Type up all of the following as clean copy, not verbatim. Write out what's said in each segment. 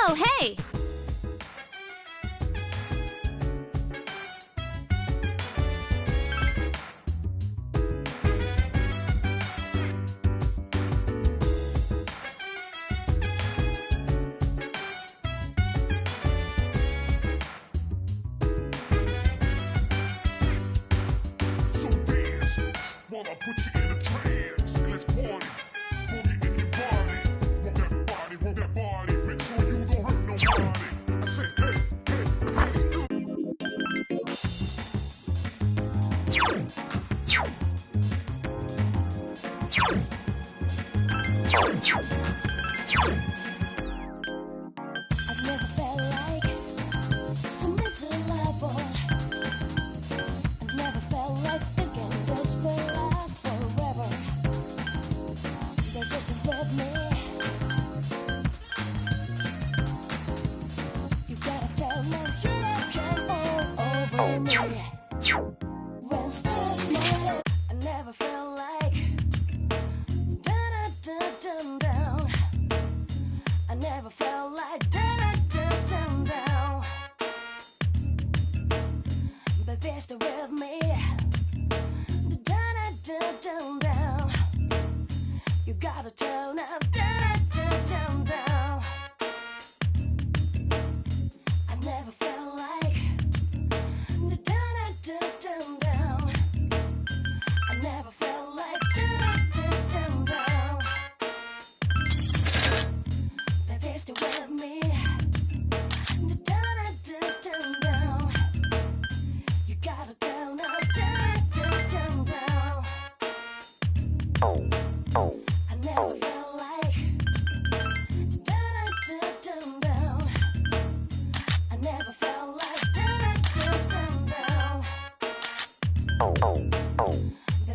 Oh, hey! So dance while I put you in a trance. Let's party, boogie in your body. Work that body, make sure you don't hurt nobody. I said, hey, I've never felt like so miserable. I've never felt like thinking this will last forever. They're just with me. over me. When stars smile, I never felt like down. I never felt like down. Baby, stay with me. Down. You gotta turn up down. I never felt like down. I never felt like down. Baby, stay with me. Down. You gotta turn up down. I never felt like down. I never felt like down.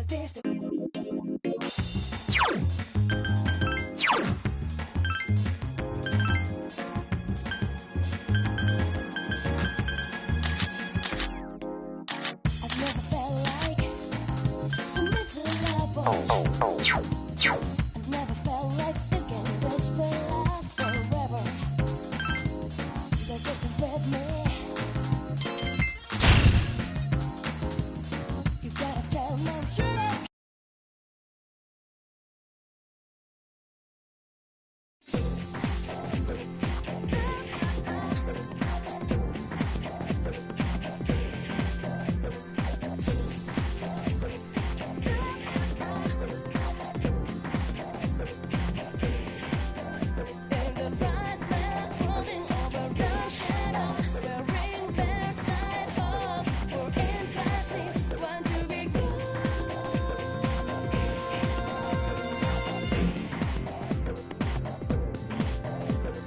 Baby, stay. I've never felt like so miserable. I've never felt like thinking this will last forever. They're just with me. You gotta tell me you like. In the bright light, floating over the shadows, wearing bedside hope for impassing, want to be good.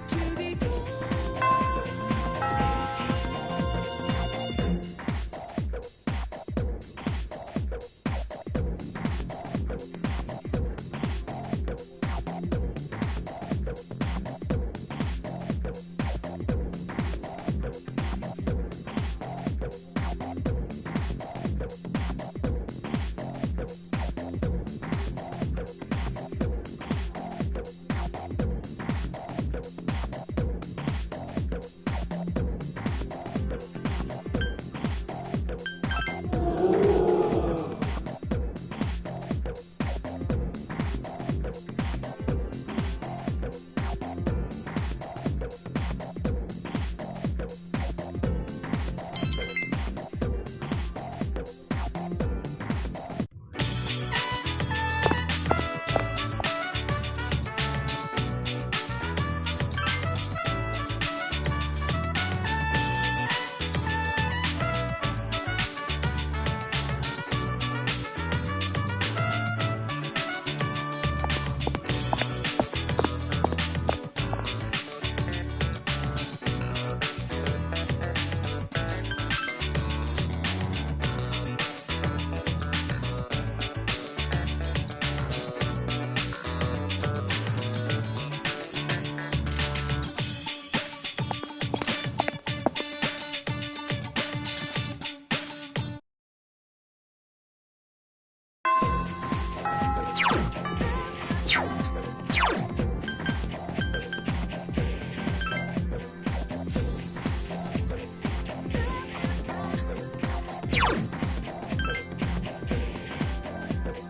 To be good.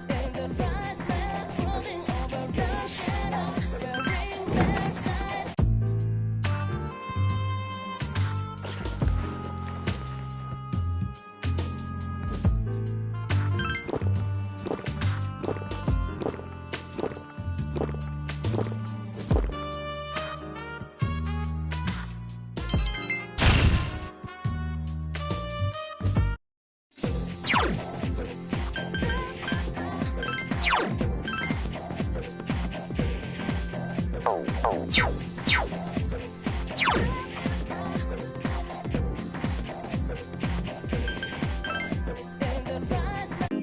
In the bright light, floating over the shadows, wearing bedside. In the bright light.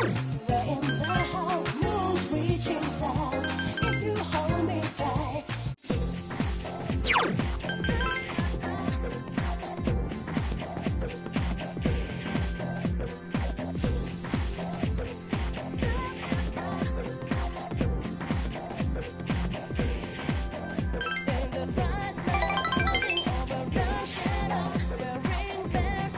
We're in the house, moon's reaching stars. If you hold me tight. In the bright light, floating over the shadows, wearing their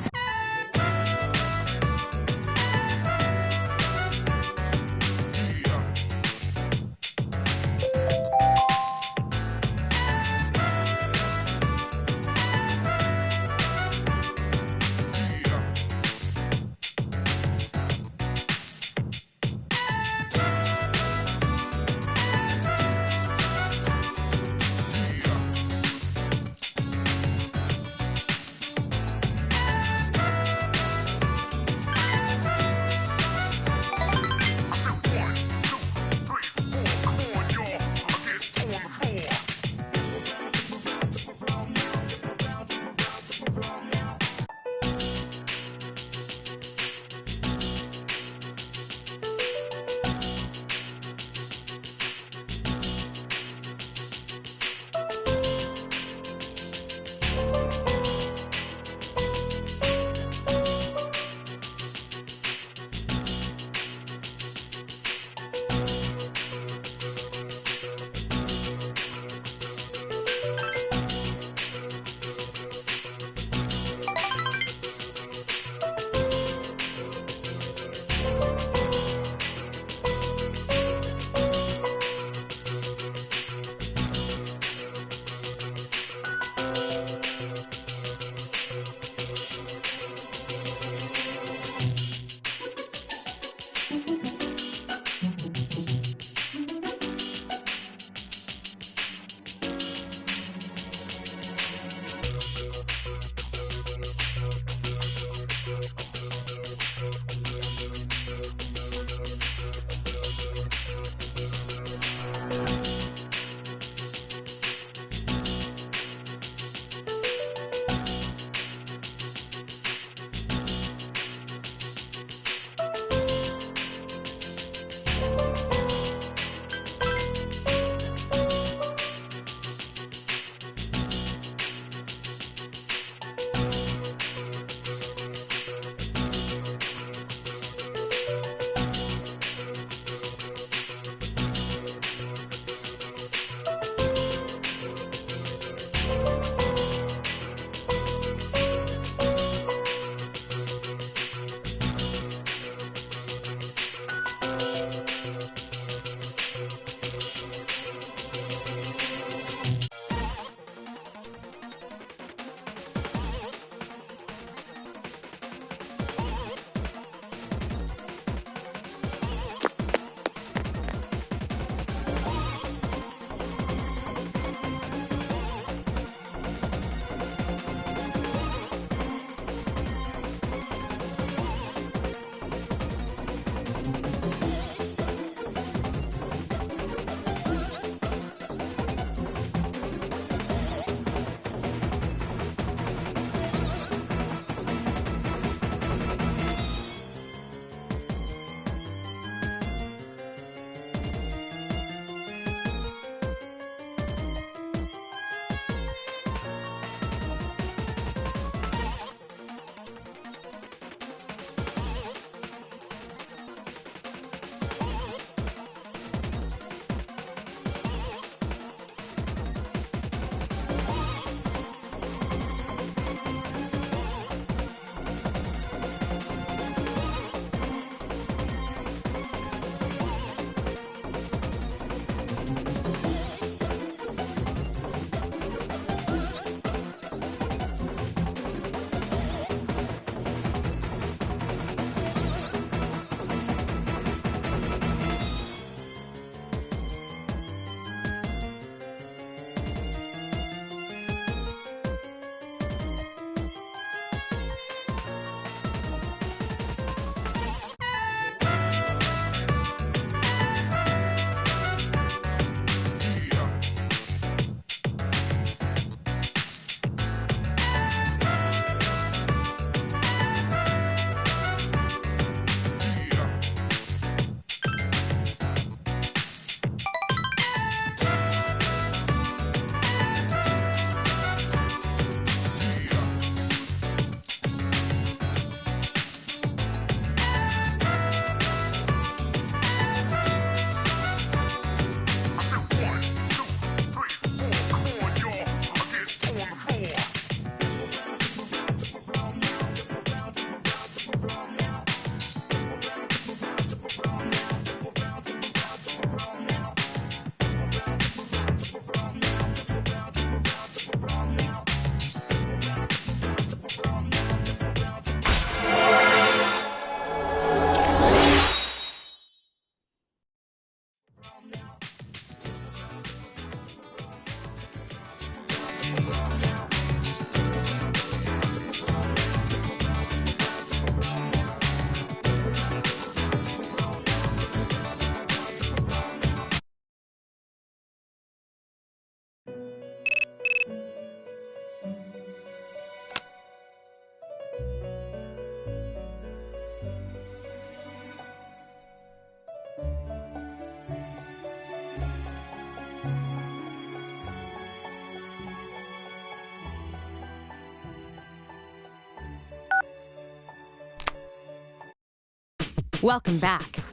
Welcome back.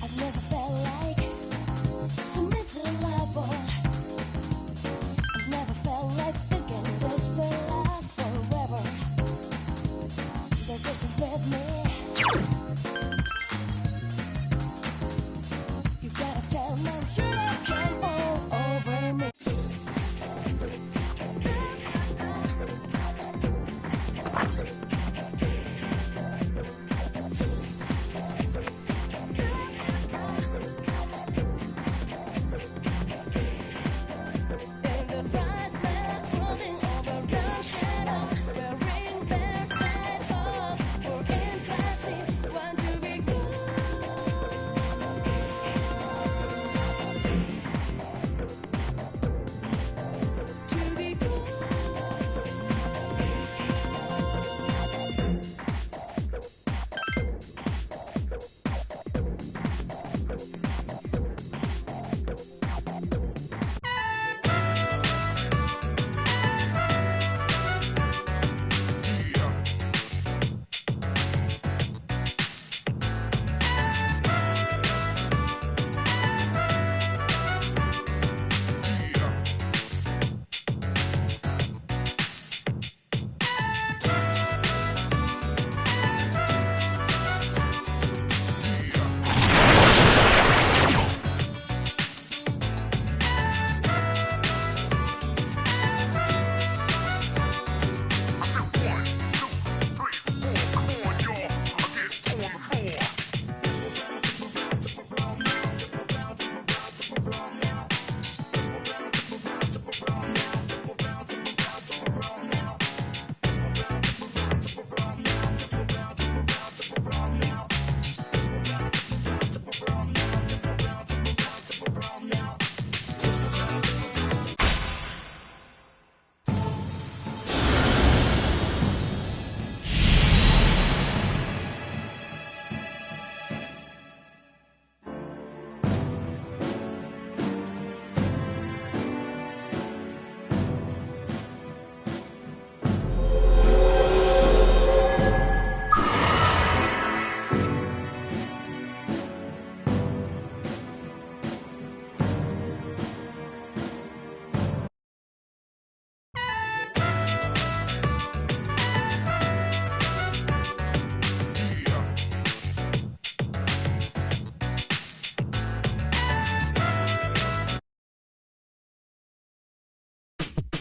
I've never felt like so miserable. I've never felt like thinking this will last forever. They're just with me. You gotta tell them you can all over me. In the bright light, crawling over the shadows, wearing their side hug for impressing, want to be close. To be close.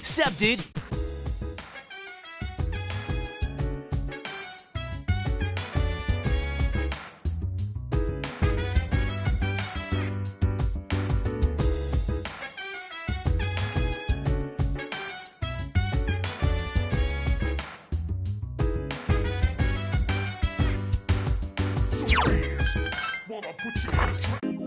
Sup, dude? While I put you in a trance.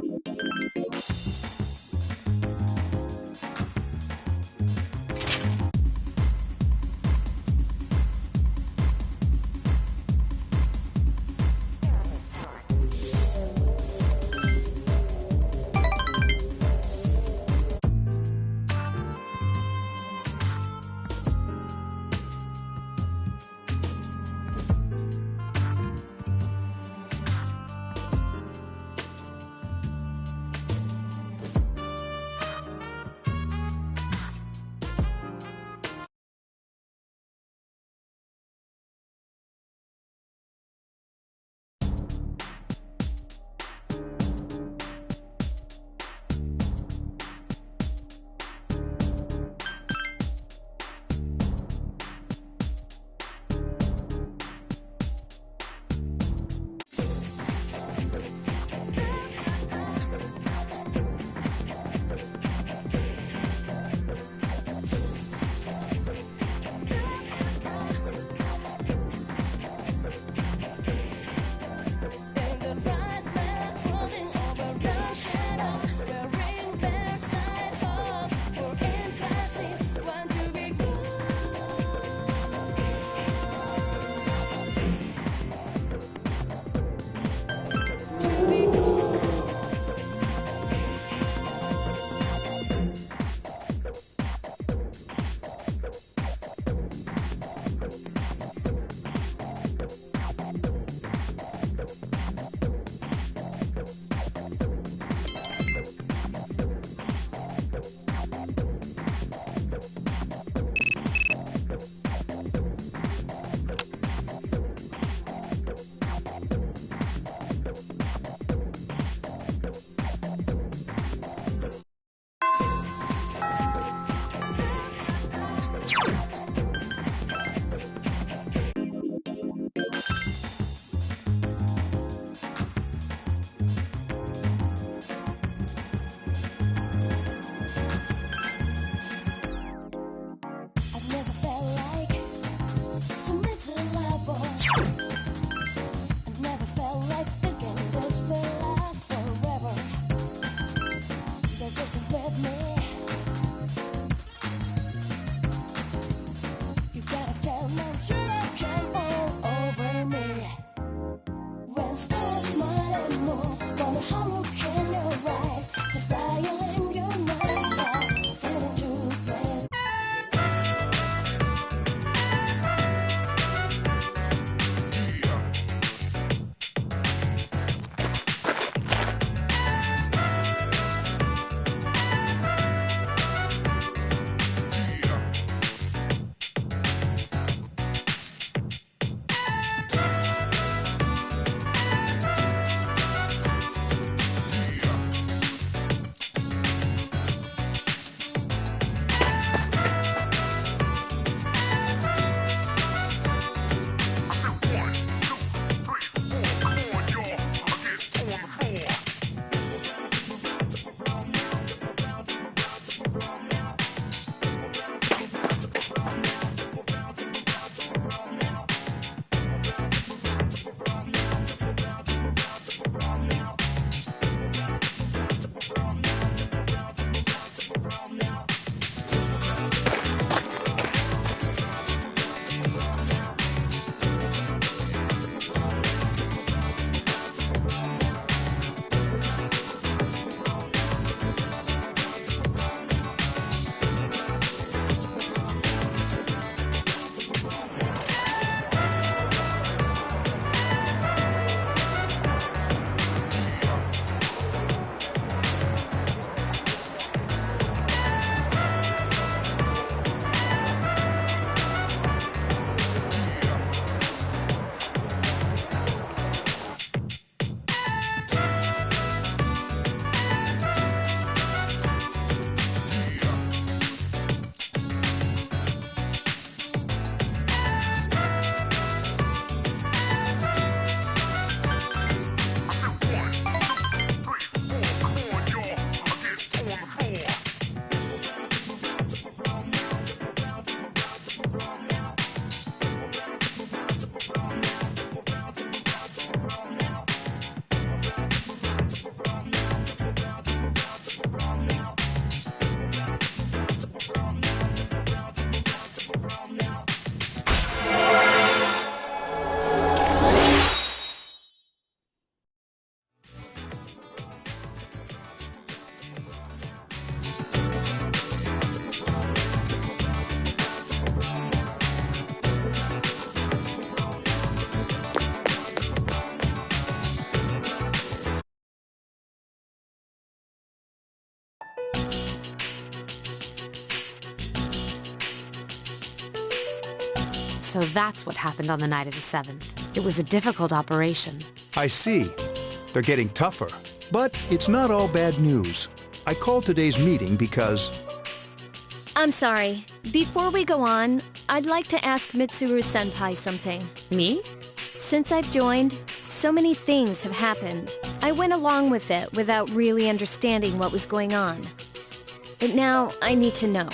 I've never felt like so miserable. I've never felt like thinking this will last forever. They're just with me. You gotta tell them you can all over me. When stars smile and move, wonder how look in your eyes. Just dialing your number, feeling too blessed. So that's what happened on the night of the 7th. It was a difficult operation. I see. They're getting tougher. But it's not all bad news. I called today's meeting because... I'm sorry. Before we go on, I'd like to ask Mitsuru-senpai something. Me? Since I've joined, so many things have happened. I went along with it without really understanding what was going on. But now I need to know.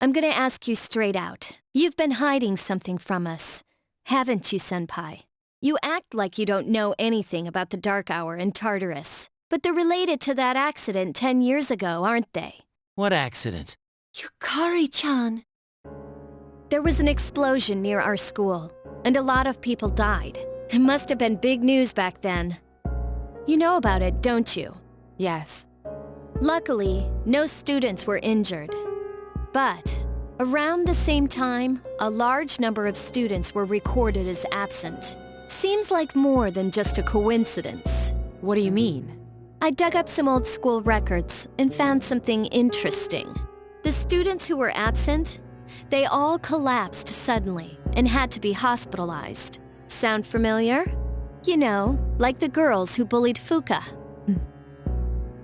I'm gonna ask you straight out. You've been hiding something from us, haven't you, senpai? You act like you don't know anything about the Dark Hour in Tartarus, but they're related to that accident 10 years ago, aren't they? What accident? Yukari-chan. There was an explosion near our school, and a lot of people died. It must have been big news back then. You know about it, don't you? Yes. Luckily, no students were injured. But around the same time, a large number of students were recorded as absent. Seems like more than just a coincidence. What do you mean? I dug up some old school records and found something interesting. The students who were absent, they all collapsed suddenly and had to be hospitalized. Sound familiar? You know, like the girls who bullied Fuka.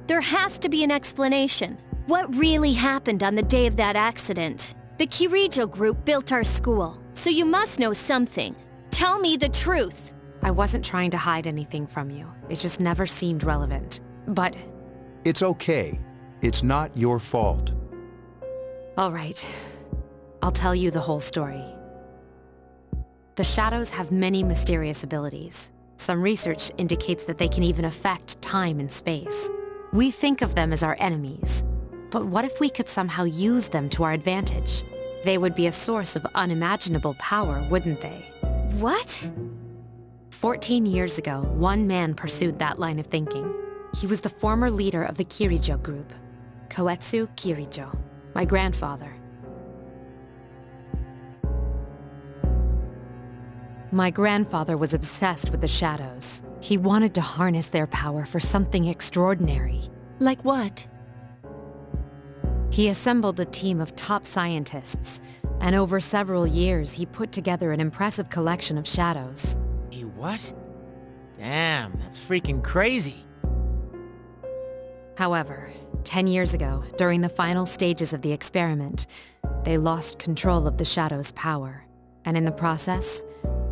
There has to be an explanation. What really happened on the day of that accident? The Kirijo group built our school, so you must know something. Tell me the truth. I wasn't trying to hide anything from you. It just never seemed relevant. But... It's okay. It's not your fault. all right. I'll tell you the whole story. The shadows have many mysterious abilities. Some research indicates that they can even affect time and space. We think of them as our enemies. But what if we could somehow use them to our advantage? They would be a source of unimaginable power, wouldn't they? What? 14 years ago, one man pursued that line of thinking. He was the former leader of the Kirijo group, Koetsu Kirijo, my grandfather. My grandfather was obsessed with the shadows. He wanted to harness their power for something extraordinary. Like what? He assembled a team of top scientists, and over several years he put together an impressive collection of shadows. Hey, what? Damn, that's freaking crazy. However, 10 years ago, during the final stages of the experiment, they lost control of the shadow's power. And in the process,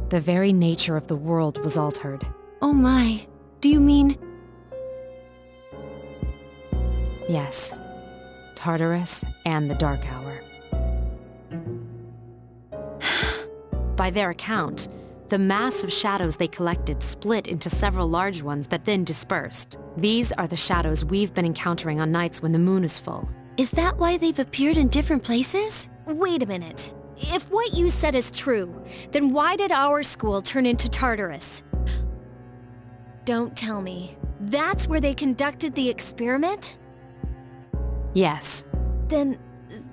the very nature of the world was altered. Oh my. Do you mean... Yes. Tartarus and the Dark Hour. By their account, the mass of shadows they collected split into several large ones that then dispersed. These are the shadows we've been encountering on nights when the moon is full. Is that why they've appeared in different places? Wait a minute. If what you said is true, then why did our school turn into Tartarus? Don't tell me. That's where they conducted the experiment? Yes. Then,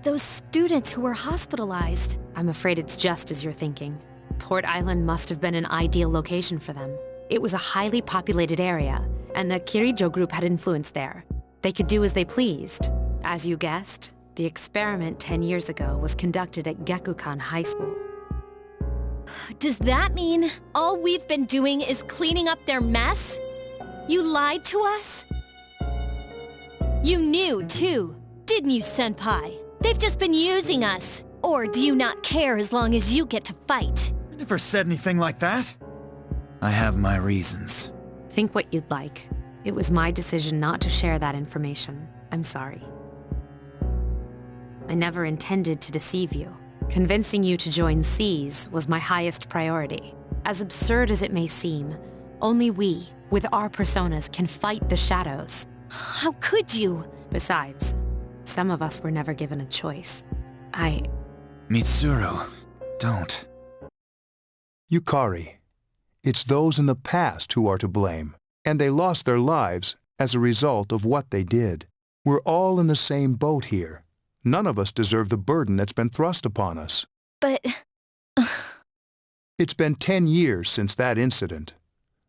those students who were hospitalized... I'm afraid it's just as you're thinking. Port Island must have been an ideal location for them. It was a highly populated area, and the Kirijo group had influence there. They could do as they pleased. As you guessed, the experiment 10 years ago was conducted at Gekukan High School. Does that mean all we've been doing is cleaning up their mess? You lied to us? You knew, too, didn't you, Senpai? They've just been using us. Or do you not care as long as you get to fight? I never said anything like that. I have my reasons. Think what you'd like. It was my decision not to share that information. I'm sorry. I never intended to deceive you. Convincing you to join C's was my highest priority. As absurd as it may seem, only we, with our personas, can fight the shadows. How could you? Besides, some of us were never given a choice. Mitsuru, don't. Yukari, it's those in the past who are to blame, and they lost their lives as a result of what they did. We're all in the same boat here. None of us deserve the burden that's been thrust upon us. But... It's been 10 years since that incident.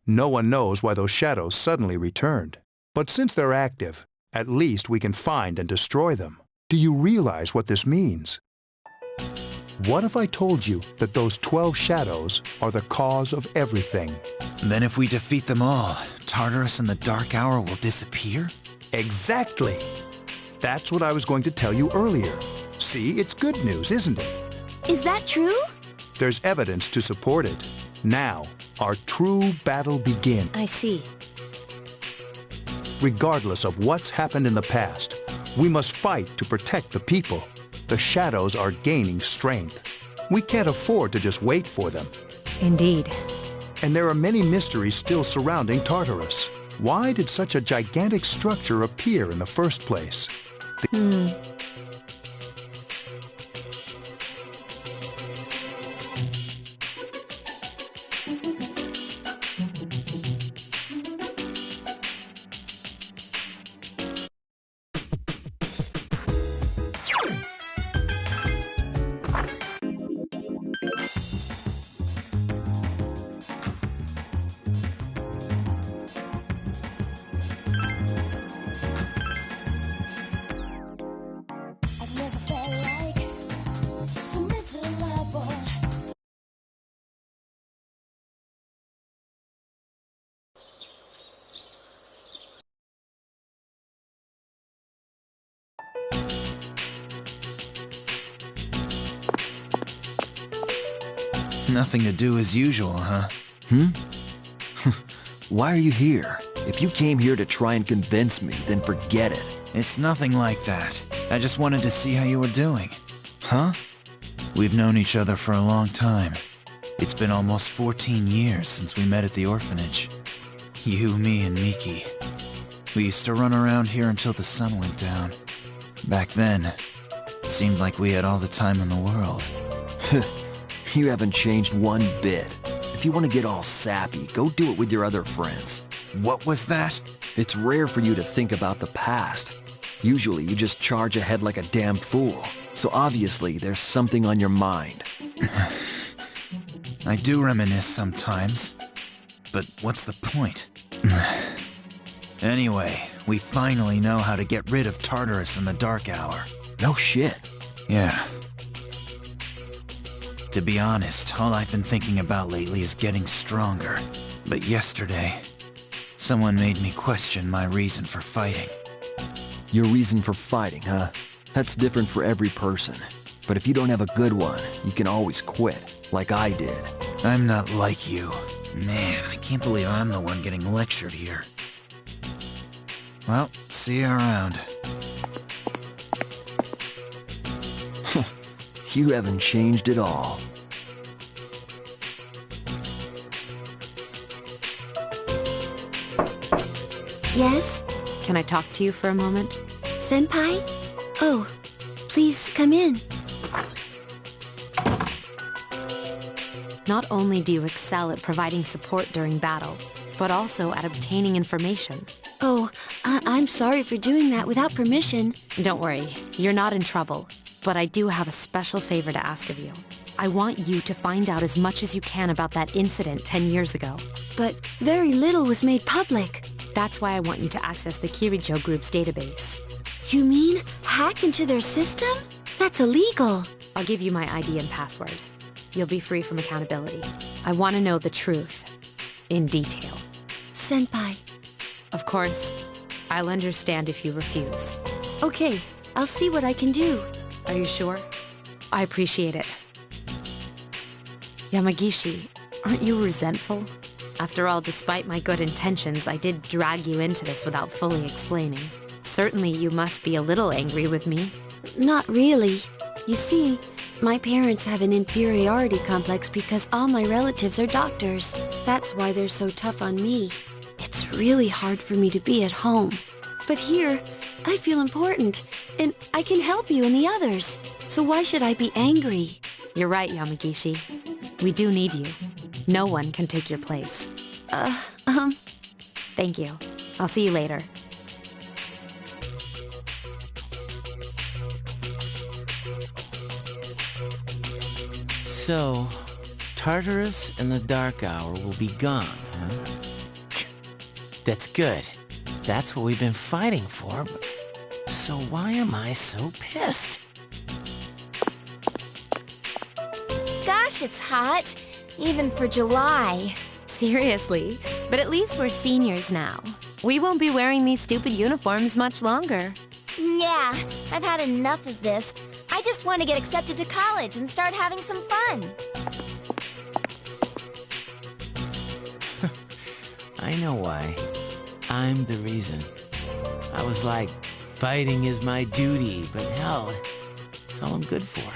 No one knows why those shadows suddenly returned. But since they're active, at least we can find and destroy them. Do you realize what this means? What if I told you that those 12 shadows are the cause of everything? Then if we defeat them all, Tartarus and the Dark Hour will disappear? Exactly! That's what I was going to tell you earlier. See, it's good news, isn't it? Is that true? There's evidence to support it. Now, our true battle begins. I see. Regardless of what's happened in the past, we must fight to protect the people. The shadows are gaining strength. We can't afford to just wait for them. Indeed. And there are many mysteries still surrounding Tartarus. Why did such a gigantic structure appear in the first place? Nothing to do as usual, huh? Why are you here? If you came here to try and convince me, then forget it. It's nothing like that. I just wanted to see how you were doing. Huh? We've known each other for a long time. It's been almost 14 years since we met at the orphanage. You, me, and Miki. We used to run around here until the sun went down. Back then, it seemed like we had all the time in the world. You haven't changed one bit. If you want to get all sappy, go do it with your other friends. What was that? It's rare for you to think about the past. Usually you just charge ahead like a damn fool. So obviously there's something on your mind. I do reminisce sometimes. But what's the point? Anyway, we finally know how to get rid of Tartarus in the Dark Hour. No shit. Yeah. To be honest, all I've been thinking about lately is getting stronger. But yesterday, someone made me question my reason for fighting. Your reason for fighting, huh? That's different for every person. But if you don't have a good one, you can always quit, like I did. I'm not like you. Man, I can't believe I'm the one getting lectured here. Well, see you around. You haven't changed at all. Yes? Can I talk to you for a moment? Senpai? Oh, please come in. Not only do you excel at providing support during battle, but also at obtaining information. Oh, I'm sorry for doing that without permission. Don't worry, you're not in trouble. But I do have a special favor to ask of you. I want you to find out as much as you can about that incident 10 years ago. But very little was made public. That's why I want you to access the Kirijo Group's database. You mean hack into their system? That's illegal. I'll give you my ID and password. You'll be free from accountability. I want to know the truth, in detail. Senpai. Of course, I'll understand if you refuse. Okay, I'll see what I can do. Are you sure? I appreciate it. Yamagishi, aren't you resentful? After all, despite my good intentions, I did drag you into this without fully explaining. Certainly you must be a little angry with me. Not really. You see, my parents have an inferiority complex because all my relatives are doctors. That's why they're so tough on me. It's really hard for me to be at home. But here, I feel important, and I can help you and the others. So why should I be angry? You're right, Yamagishi. We do need you. No one can take your place. Thank you. I'll see you later. So, Tartarus and the Dark Hour will be gone, huh? That's good. That's what we've been fighting for. So why am I so pissed? Gosh, it's hot. Even for July. Seriously, but at least we're seniors now. We won't be wearing these stupid uniforms much longer. Yeah, I've had enough of this. I just want to get accepted to college and start having some fun. I know why. I'm the reason. I was like, fighting is my duty, but hell, it's all I'm good for.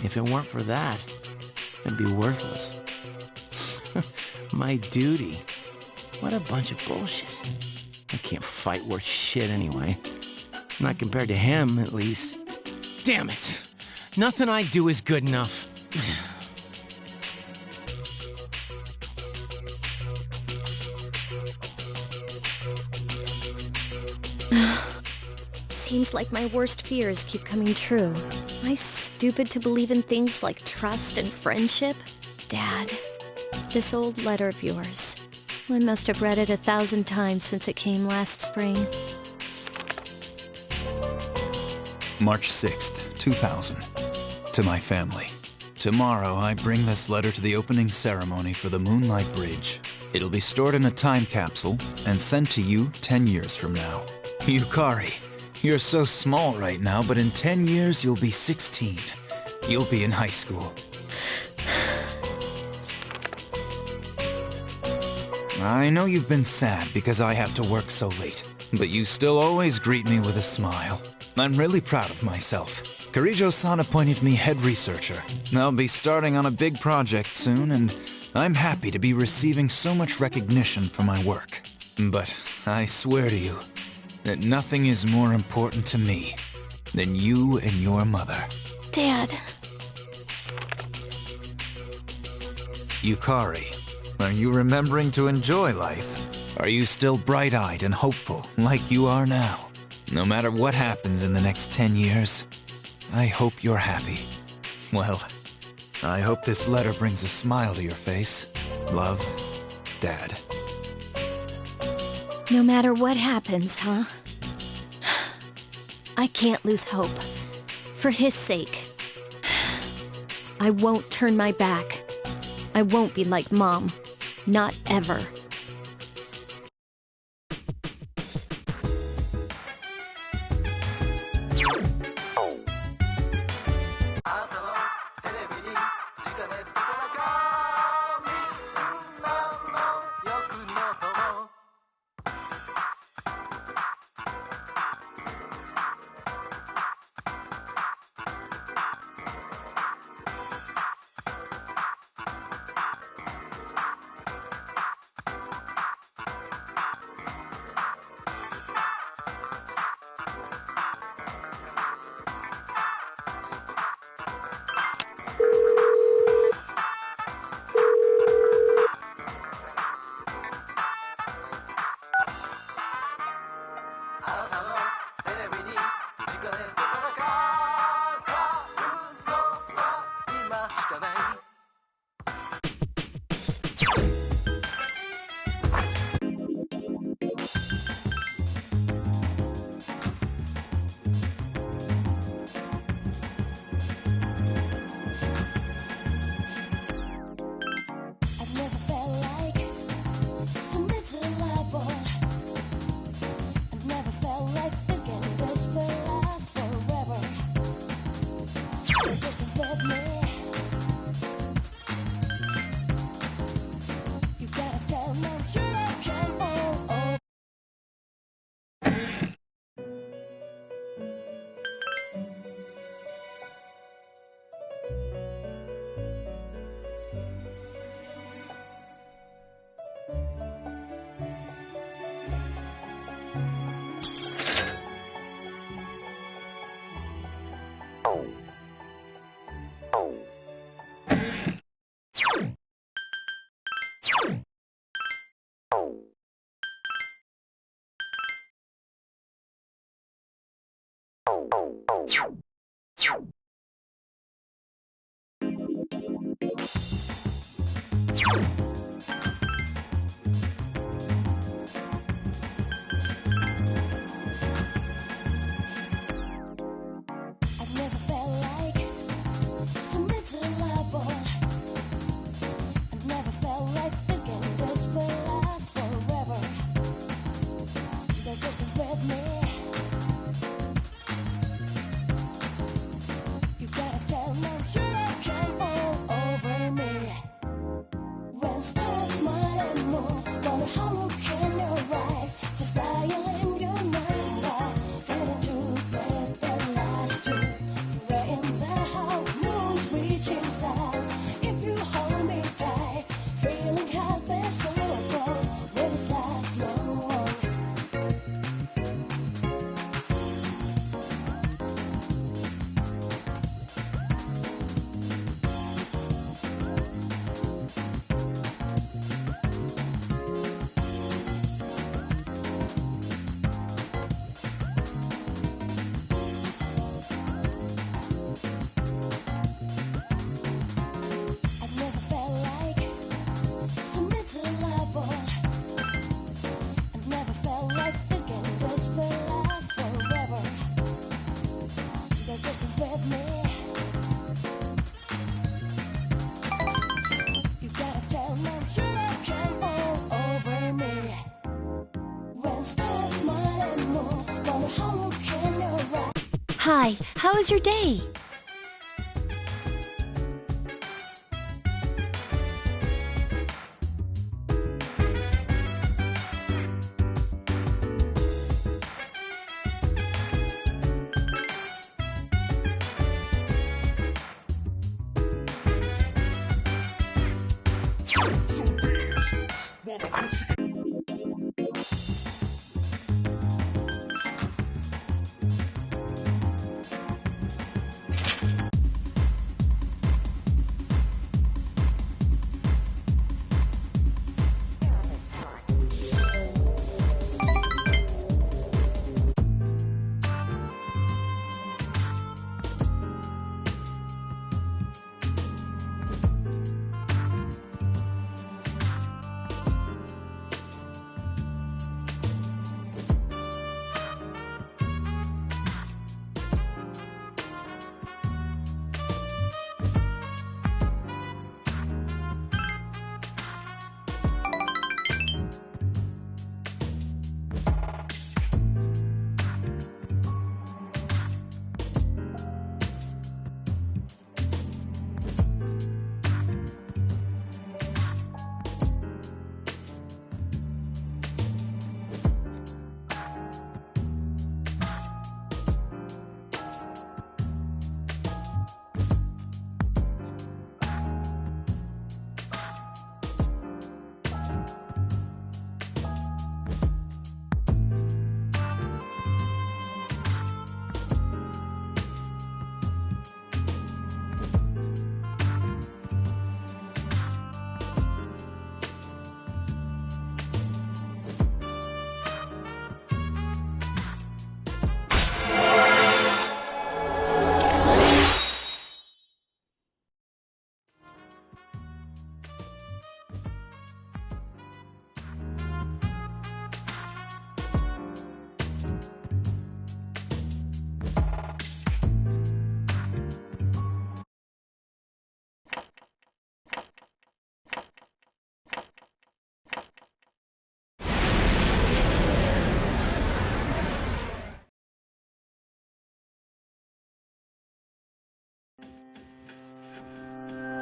If it weren't for that, I'd be worthless. My duty? What a bunch of bullshit. I can't fight worth shit anyway. Not compared to him, at least. Damn it! Nothing I do is good enough. Seems like my worst fears keep coming true. Am I stupid to believe in things like trust and friendship? Dad, this old letter of yours. I must have read it 1,000 times since it came last spring. March 6th, 2000. To my family. Tomorrow, I bring this letter to the opening ceremony for the Moonlight Bridge. It'll be stored in a time capsule and sent to you 10 years from now. Yukari, you're so small right now, but in 10 years, you'll be 16. You'll be in high school. I know you've been sad because I have to work so late, but you still always greet me with a smile. I'm really proud of myself. Kirijo-san appointed me head researcher. I'll be starting on a big project soon, and I'm happy to be receiving so much recognition for my work. But I swear to you that nothing is more important to me than you and your mother. Dad. Yukari, are you remembering to enjoy life? Are you still bright-eyed and hopeful like you are now? No matter what happens in the next 10 years, I hope you're happy. Well, I hope this letter brings a smile to your face. Love, Dad. No matter what happens, huh? I can't lose hope. For his sake. I won't turn my back. I won't be like Mom. Not ever. I've never felt like so miserable. I've never felt like thinking this will last forever. Just with me. You gotta tell me you can. Oh. I've never felt like so miserable. I've never felt like thinking this will last forever. They're just with me. You gotta tell me you can over me. When stars smile and move, wonder how look in your eyes, just lying in your mind, fading to place that last two. Right in the house, moon's reaching stars. If you hold me tight, feeling happy so close, will this last long? I've never felt like so miserable. I've never felt like thinking this will last forever. They're just with me. You gotta tell me you can over me. When stars smile and move, wonder how look in your eyes. Hi, how was your day?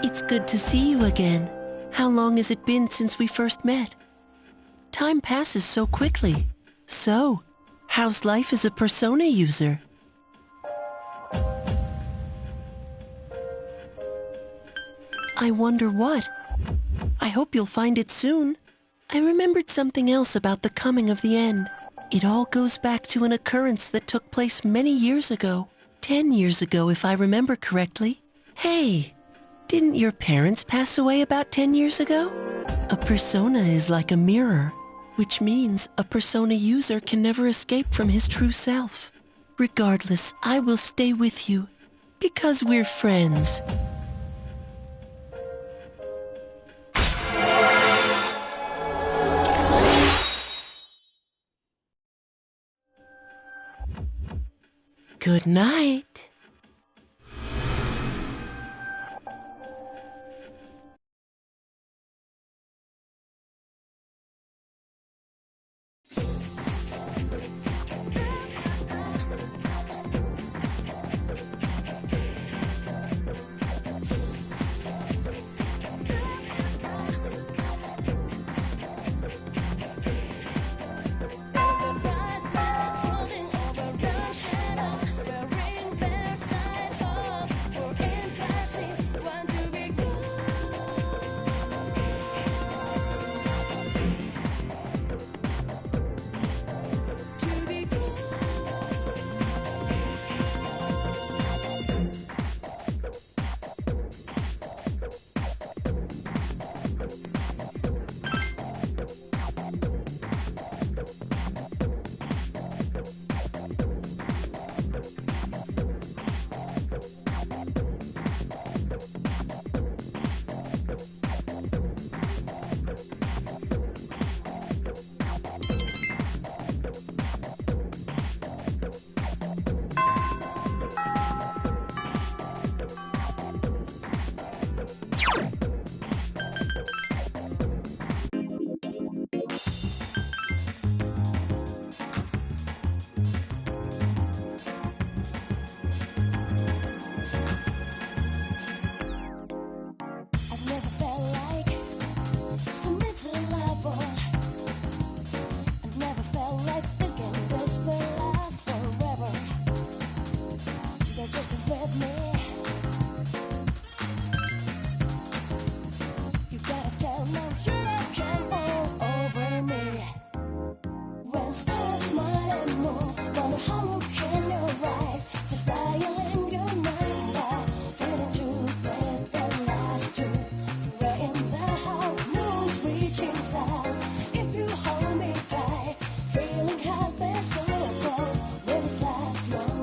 It's good to see you again. How long has it been since we first met? Time passes so quickly. So, how's life as a Persona user? I wonder what. I hope you'll find it soon. I remembered something else about the coming of the end. It all goes back to an occurrence that took place many years ago. 10 years ago, if I remember correctly. Hey, didn't your parents pass away about 10 years ago? A persona is like a mirror, which means a persona user can never escape from his true self. Regardless, I will stay with you, because we're friends. Good night. I've never felt like so miserable. I've never felt like thinking this will last forever. They're just with me. You gotta tell them you can all over me. When stars smile and move, wonder how look in your eyes. Just dialing your number, feeling too blessed that last two. We're in the house, moon's reaching stars. If you hold me tight, feeling happy so close, will this last long?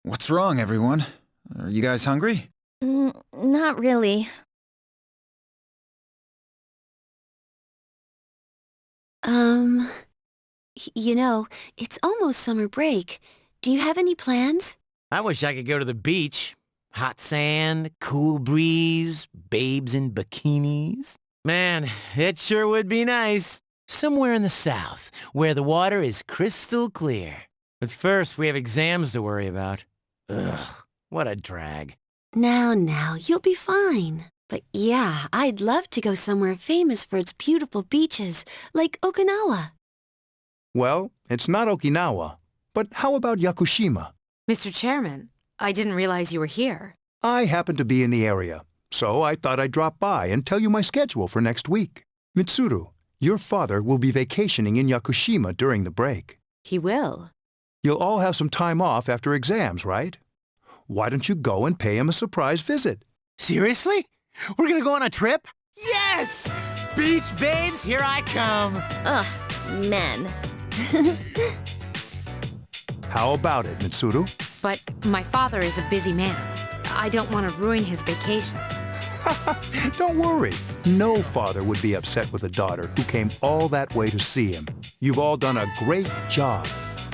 What's wrong, everyone? Are you guys hungry? Not really. You know, it's almost summer break. Do you have any plans? I wish I could go to the beach. Hot sand, cool breeze, babes in bikinis. Man, it sure would be nice. Somewhere in the south, where the water is crystal clear. But first, we have exams to worry about. Ugh, what a drag. Now, you'll be fine. But yeah, I'd love to go somewhere famous for its beautiful beaches, like Okinawa. Well, it's not Okinawa. But how about Yakushima? Mr. Chairman, I didn't realize you were here. I happen to be in the area, so I thought I'd drop by and tell you my schedule for next week. Mitsuru, your father will be vacationing in Yakushima during the break. He will. You'll all have some time off after exams, right? Why don't you go and pay him a surprise visit? Seriously? We're gonna go on a trip? Yes! Beach babes, here I come! Ugh, men. How about it, Mitsuru? But my father is a busy man. I don't want to ruin his vacation. Don't worry. No father would be upset with a daughter who came all that way to see him. You've all done a great job.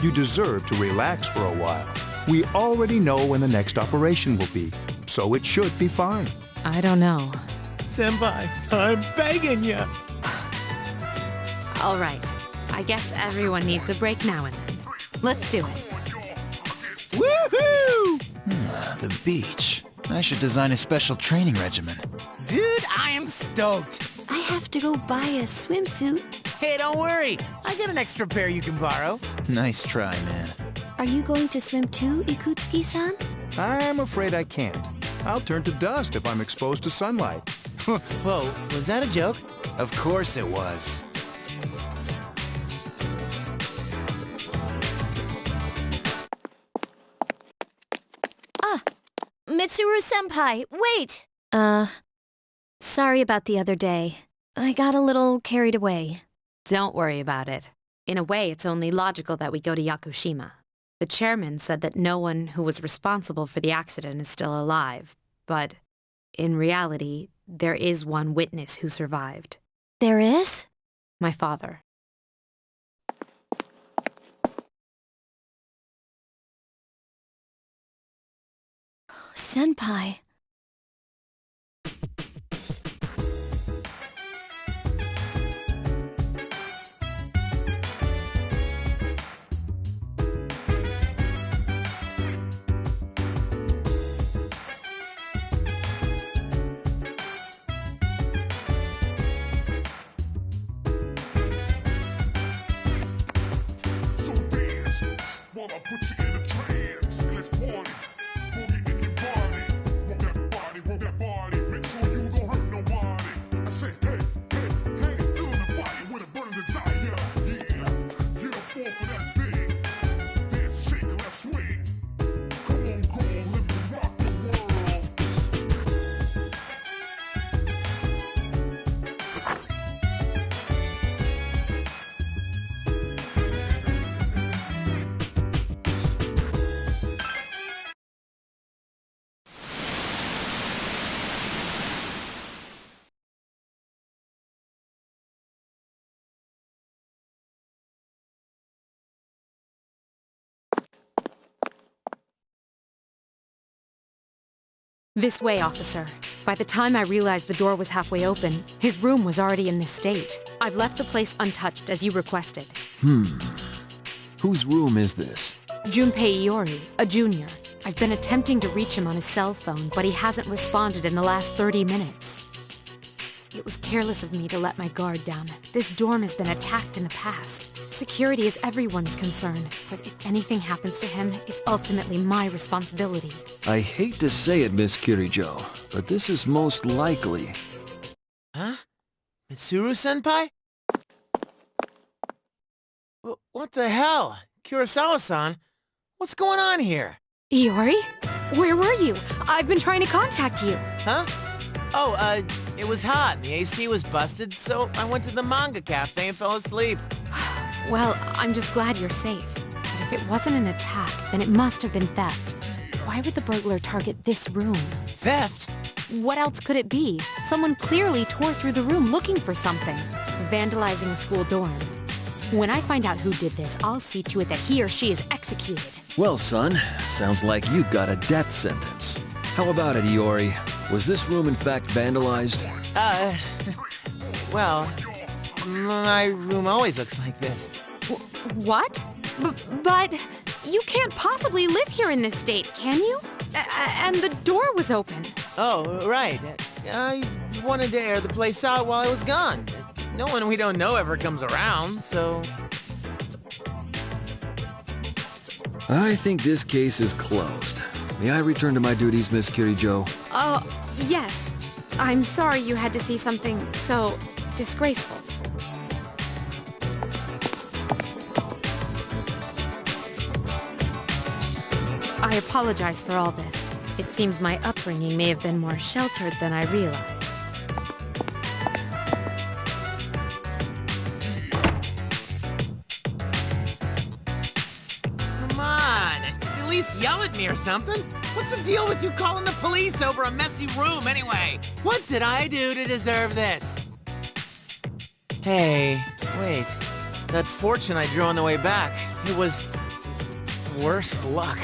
You deserve to relax for a while. We already know when the next operation will be, so it should be fine. I don't know. Senpai, I'm begging you. All right. I guess everyone needs a break now and then. Let's do it. Woohoo! The beach. I should design a special training regimen. Dude, I am stoked. I have to go buy a swimsuit. Hey, don't worry. I got an extra pair you can borrow. Nice try, man. Are you going to swim too, Ikutsuki-san? I'm afraid I can't. I'll turn to dust if I'm exposed to sunlight. Whoa, was that a joke? Of course it was. Mitsuru-senpai, wait! Sorry about the other day. I got a little carried away. Don't worry about it. In a way, it's only logical that we go to Yakushima. The chairman said that no one who was responsible for the accident is still alive, but in reality, there is one witness who survived. There is? My father. Senpai. So dance while I put you in a trance. Let's party. Boogie in your body. Work that body. Make sure you don't hurt nobody. I say, hey, feeling the fire with a burning desire. Yeah, get up off of that thing. Dance, shake, and let's swing. Come on, let me rock the world. This way, officer. By the time I realized the door was halfway open, his room was already in this state. I've left the place untouched, as you requested. Whose room is this? Junpei Iori, a junior. I've been attempting to reach him on his cell phone, but he hasn't responded in the last 30 minutes. It was careless of me to let my guard down. This dorm has been attacked in the past. Security is everyone's concern, but if anything happens to him, it's ultimately my responsibility. I hate to say it, Miss Kirijo, but this is most likely. Huh? Mitsuru-senpai? What the hell? Kurosawa-san? What's going on here? Iori? Where were you? I've been trying to contact you. Huh? Oh, it was hot and the AC was busted, so I went to the manga cafe and fell asleep. Well, I'm just glad you're safe. But if it wasn't an attack, then it must have been theft. Why would the burglar target this room? Theft? What else could it be? Someone clearly tore through the room looking for something. Vandalizing a school dorm. When I find out who did this, I'll see to it that he or she is executed. Well, son, sounds like you've got a death sentence. How about it, Iori? Was this room in fact vandalized? Well, my room always looks like this. What? But you can't possibly live here in this state, can you? And the door was open. Oh, right. I wanted to air the place out while I was gone. No one we don't know ever comes around, so... I think this case is closed. May I return to my duties, Miss Kirijo? Yes. I'm sorry you had to see something so disgraceful. I apologize for all this. It seems my upbringing may have been more sheltered than I realized. Come on, at least yell at me or something. What's the deal with you calling the police over a messy room anyway? What did I do to deserve this? Hey, wait. That fortune I drew on the way back, it was... worst luck.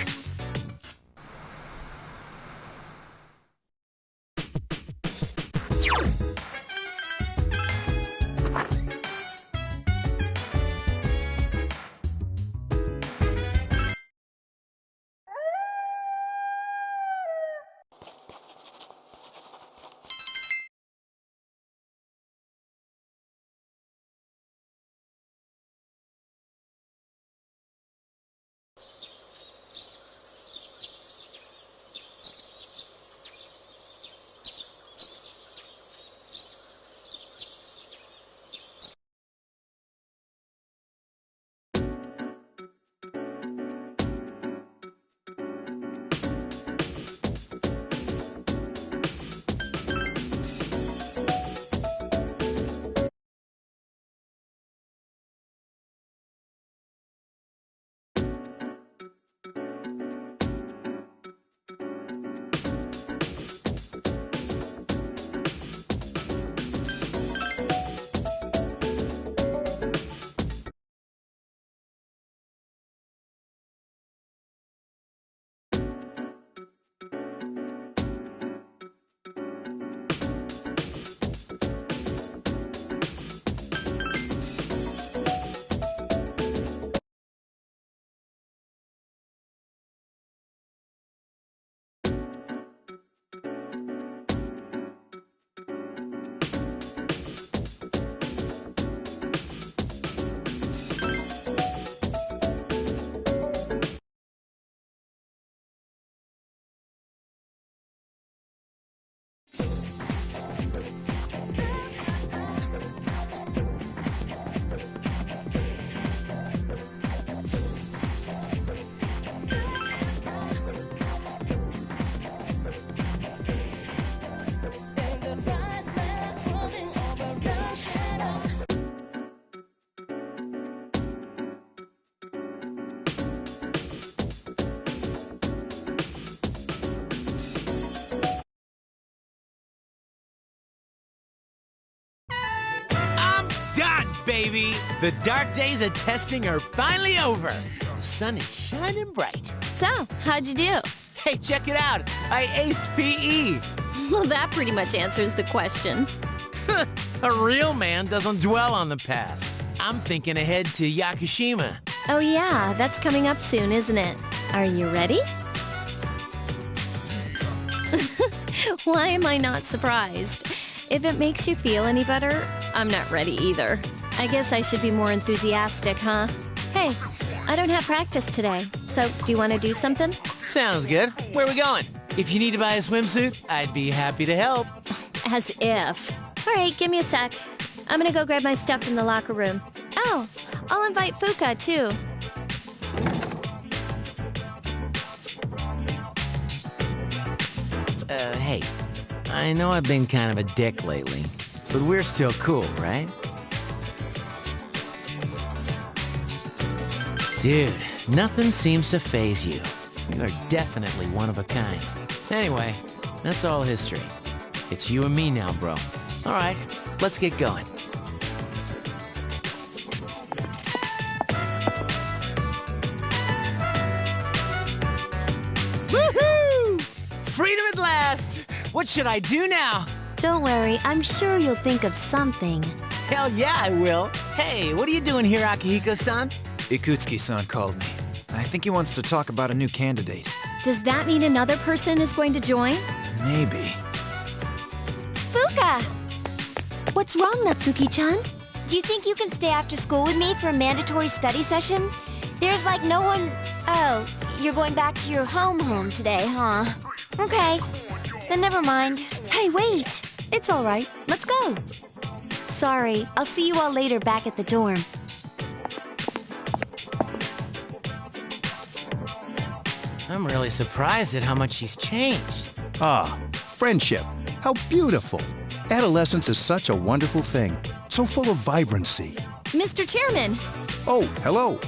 Baby, the dark days of testing are finally over. The sun is shining bright. So, how'd you do? Hey, check it out. I aced PE. Well, that pretty much answers the question. A real man doesn't dwell on the past. I'm thinking ahead to Yakushima. Oh yeah, that's coming up soon, isn't it? Are you ready? Why am I not surprised? If it makes you feel any better, I'm not ready either. I guess I should be more enthusiastic, huh? Hey, I don't have practice today, so do you want to do something? Sounds good. Where are we going? If you need to buy a swimsuit, I'd be happy to help. As if. All right, give me a sec. I'm gonna go grab my stuff in the locker room. Oh, I'll invite Fuka, too. Hey, I know I've been kind of a dick lately, but we're still cool, right? Dude, nothing seems to faze you. You are definitely one of a kind. Anyway, that's all history. It's you and me now, bro. All right, let's get going. Woohoo! Freedom at last! What should I do now? Don't worry, I'm sure you'll think of something. Hell yeah, I will. Hey, what are you doing here, Akihiko-san? Ikutsuki-san called me. I think he wants to talk about a new candidate. Does that mean another person is going to join? Maybe. Fuka! What's wrong, Natsuki-chan? Do you think you can stay after school with me for a mandatory study session? There's like no one... Oh, you're going back to your home today, huh? Okay, then never mind. Hey, wait! It's all right. Let's go. Sorry, I'll see you all later back at the dorm. I'm really surprised at how much she's changed. Ah, friendship. How beautiful. Adolescence is such a wonderful thing. So full of vibrancy. Mr. Chairman! Oh, hello.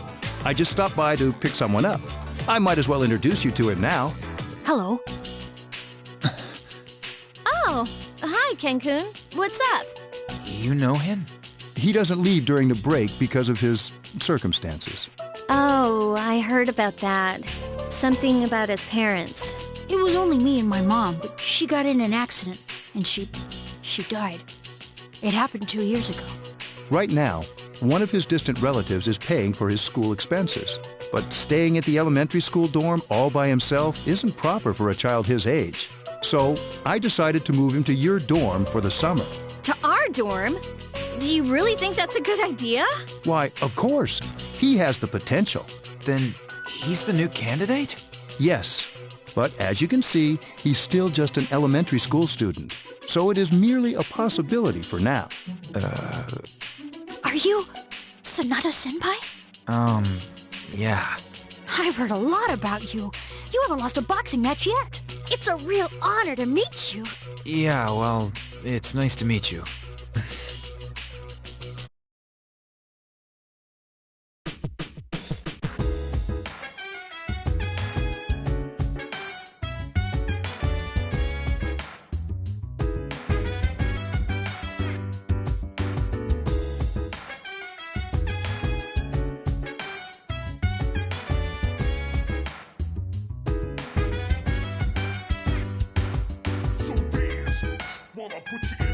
I just stopped by to pick someone up. I might as well introduce you to him now. Hello. Oh, hi, Ken-kun. What's up? You know him? He doesn't leave during the break because of his circumstances. Oh, I heard about that. Something about his parents. It was only me and my mom, but she got in an accident, and she died. It happened 2 years ago. Right now, one of his distant relatives is paying for his school expenses. But staying at the elementary school dorm all by himself isn't proper for a child his age. So I decided to move him to your dorm for the summer. To our dorm? Do you really think that's a good idea? Why, of course. He has the potential. Then he's the new candidate? Yes. But as you can see, he's still just an elementary school student. So it is merely a possibility for now. Are you Sanada-senpai? Yeah. I've heard a lot about you. You haven't lost a boxing match yet. It's a real honor to meet you. Yeah, well, it's nice to meet you. So dance while I put you in